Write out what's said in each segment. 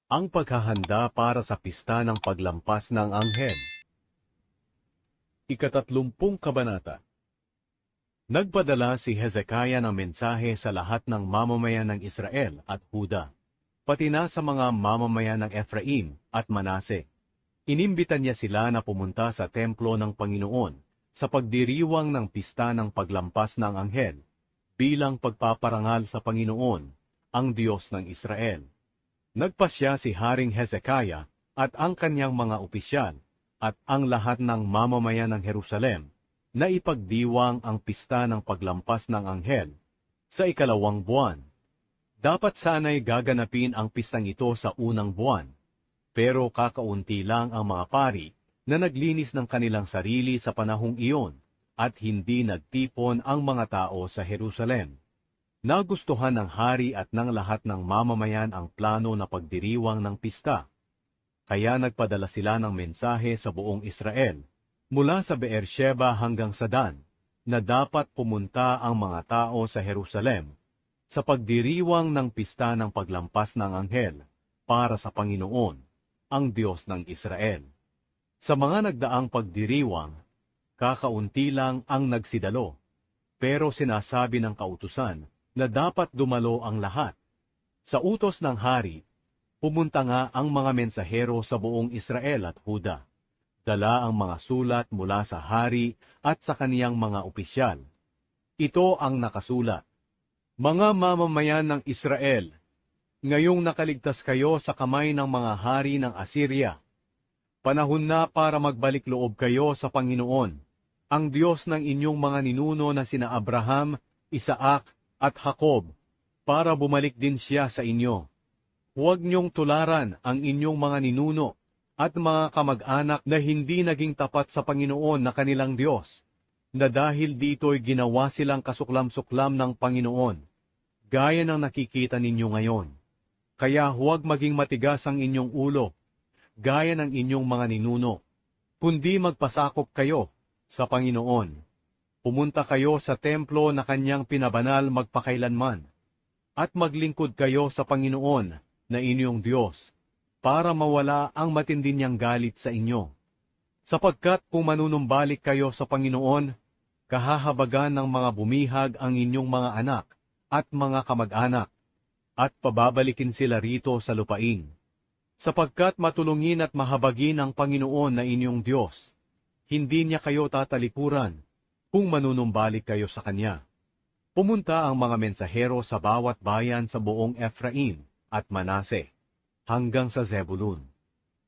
Ang paghahanda para sa pista ng paglampas ng anghel. Ikatatlumpung kabanata. Nagpadala si Hezekiah ng mensahe sa lahat ng mamamayan ng Israel at Huda, pati na sa mga mamamayan ng Ephraim at Manase. Inimbitan niya sila na pumunta sa templo ng Panginoon sa pagdiriwang ng pista ng paglampas ng anghel, bilang pagpaparangal sa Panginoon, ang Diyos ng Israel. Nagpasya si Haring Hezekiah at ang kanyang mga opisyal at ang lahat ng mamamayan ng Jerusalem na ipagdiwang ang pista ng paglampas ng anghel sa 2 buwan. Dapat sana'y gaganapin ang pistang ito sa unang buwan, pero kakaunti lang ang mga pari na naglinis ng kanilang sarili sa panahong iyon at hindi nagtipon ang mga tao sa Jerusalem. Nagustuhan ng hari at ng lahat ng mamamayan ang plano na pagdiriwang ng pista. Kaya nagpadala sila ng mensahe sa buong Israel, mula sa Beersheba hanggang sa Dan, na dapat pumunta ang mga tao sa Jerusalem sa pagdiriwang ng pista ng paglampas ng anghel para sa Panginoon, ang Diyos ng Israel. Sa mga nagdaang pagdiriwang, kakaunti lang ang nagsidalo, pero sinasabi ng kautusan na dapat dumalo ang lahat. Sa utos ng hari, pumunta nga ang mga mensahero sa buong Israel at Huda. Dala ang mga sulat mula sa hari at sa kaniyang mga opisyal. Ito ang nakasulat. Mga mamamayan ng Israel, ngayong nakaligtas kayo sa kamay ng mga hari ng Assyria, panahon na para magbalik loob kayo sa Panginoon, ang Diyos ng inyong mga ninuno na sina Abraham, Isaac, at Jacob, para bumalik din siya sa inyo. Huwag niyong tularan ang inyong mga ninuno at mga kamag-anak na hindi naging tapat sa Panginoon na kanilang Diyos, na dahil dito'y ginawa silang kasuklam-suklam ng Panginoon, gaya ng nakikita ninyo ngayon. Kaya huwag maging matigas ang inyong ulo, gaya ng inyong mga ninuno, kundi magpasakop kayo sa Panginoon. Pumunta kayo sa templo na kanyang pinabanal magpakailanman, at maglingkod kayo sa Panginoon na inyong Diyos, para mawala ang matindi niyang galit sa inyo. Sapagkat kung manunumbalik kayo sa Panginoon, kahahabagan ng mga bumihag ang inyong mga anak at mga kamag-anak, at pababalikin sila rito sa lupain. Sapagkat matulungin at mahabagin ang Panginoon na inyong Diyos, hindi niya kayo tatalikuran kung manunumbalik kayo sa Kanya. Pumunta ang mga mensahero sa bawat bayan sa buong Ephraim at Manase, hanggang sa Zebulun.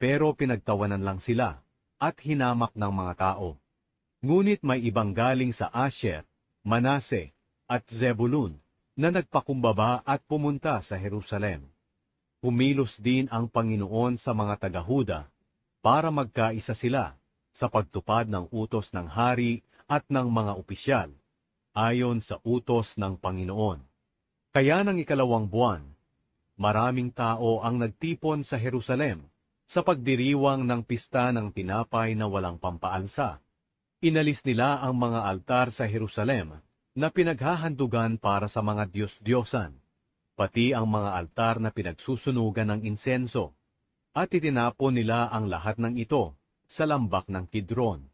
Pero pinagtawanan lang sila at hinamak ng mga tao. Ngunit may ibang galing sa Asher, Manase at Zebulun na nagpakumbaba at pumunta sa Jerusalem. Kumilos din ang Panginoon sa mga taga-Huda para magkaisa sila sa pagtupad ng utos ng hari at ng mga opisyal, ayon sa utos ng Panginoon. Kaya ng 2 buwan, maraming tao ang nagtipon sa Jerusalem sa pagdiriwang ng pista ng tinapay na walang pampaalsa. Inalis nila ang mga altar sa Jerusalem na pinaghahandugan para sa mga Diyos-Diyosan, pati ang mga altar na pinagsusunugan ng insenso, at itinapon nila ang lahat ng ito sa lambak ng Kidron.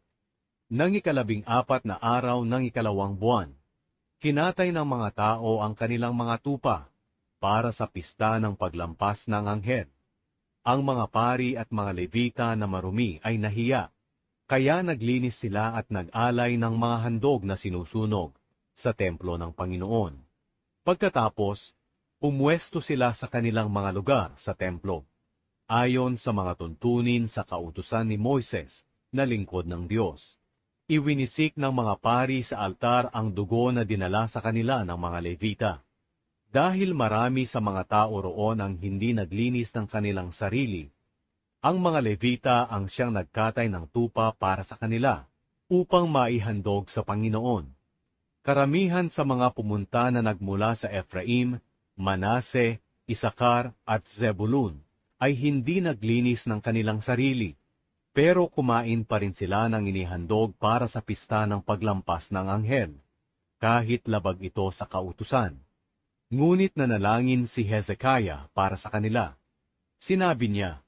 Nang 14 na araw ng 2 buwan, kinatay ng mga tao ang kanilang mga tupa para sa pista ng paglampas ng anghel. Ang mga pari at mga Levita na marumi ay nahiya, kaya naglinis sila at nag-alay ng mga handog na sinusunog sa templo ng Panginoon. Pagkatapos, pumwesto sila sa kanilang mga lugar sa templo, ayon sa mga tuntunin sa kautusan ni Moises na lingkod ng Diyos. Iwinisik ng mga pari sa altar ang dugo na dinala sa kanila ng mga Levita. Dahil marami sa mga tao roon ang hindi naglinis ng kanilang sarili, ang mga Levita ang siyang nagkatay ng tupa para sa kanila, upang maihandog sa Panginoon. Karamihan sa mga pumunta na nagmula sa Ephraim, Manase, Isakar at Zebulun ay hindi naglinis ng kanilang sarili, pero kumain pa rin sila ng inihandog para sa pista ng paglampas ng anghel, kahit labag ito sa kautusan. Ngunit nanalangin si Hezekiah para sa kanila. Sinabi niya,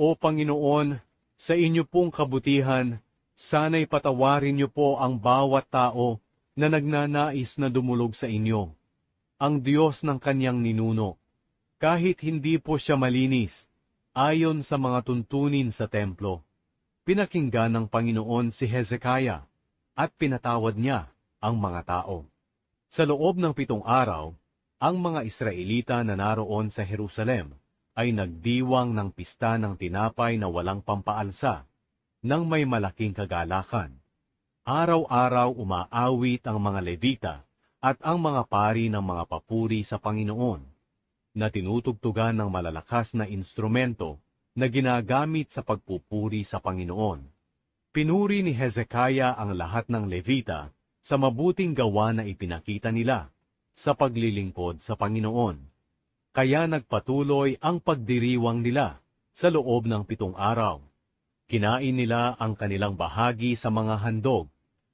"O Panginoon, sa inyo pong kabutihan, sana'y patawarin niyo po ang bawat tao na nagnanais na dumulog sa inyo, ang Diyos ng kanyang ninuno, kahit hindi po siya malinis, ayon sa mga tuntunin sa templo." Pinakinggan ng Panginoon si Hezekiah at pinatawad niya ang mga tao. Sa loob ng 7 araw, ang mga Israelita na naroon sa Jerusalem ay nagdiwang ng pista ng tinapay na walang pampaalsa, nang may malaking kagalakan. Araw-araw umaawit ang mga Levita at ang mga pari ng mga papuri sa Panginoon, na tinutugtugan ng malalakas na instrumento na ginagamit sa pagpupuri sa Panginoon. Pinuri ni Hezekiah ang lahat ng Levita sa mabuting gawa na ipinakita nila sa paglilingkod sa Panginoon. Kaya nagpatuloy ang pagdiriwang nila sa loob ng 7 araw. Kinain nila ang kanilang bahagi sa mga handog,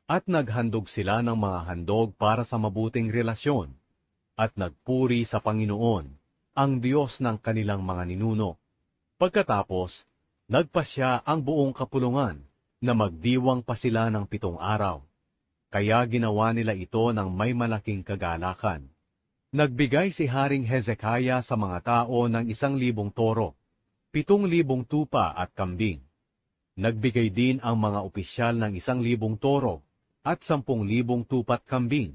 at naghandog sila ng mga handog para sa mabuting relasyon, at nagpuri sa Panginoon, ang Diyos ng kanilang mga ninuno. Pagkatapos, nagpasya ang buong kapulungan na magdiwang pa sila ng 7 araw. Kaya ginawa nila ito ng may malaking kagalakan. Nagbigay si Haring Hezekiah sa mga tao ng 1,000 toro, 7,000 tupa at kambing. Nagbigay din ang mga opisyal ng 1,000 toro at 10,000 tupat kambing.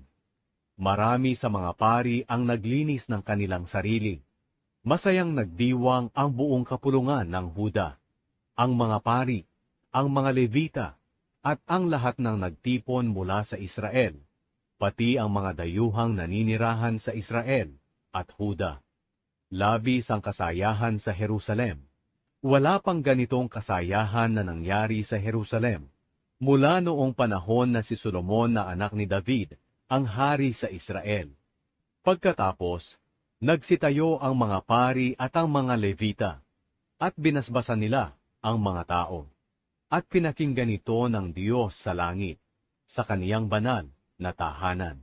Marami sa mga pari ang naglinis ng kanilang sarili. Masayang nagdiwang ang buong kapulungan ng Huda, ang mga pari, ang mga Levita, at ang lahat ng nagtipon mula sa Israel, pati ang mga dayuhang naninirahan sa Israel at Huda. Labis ang kasayahan sa Jerusalem. Wala pang ganitong kasayahan na nangyari sa Jerusalem mula noong panahon na si Solomon na anak ni David ang hari sa Israel. Pagkatapos, nagsitayo ang mga pari at ang mga Levita, at binasbasan nila ang mga tao, at pinakinggan ito ng Diyos sa langit, sa kaniyang banal na tahanan.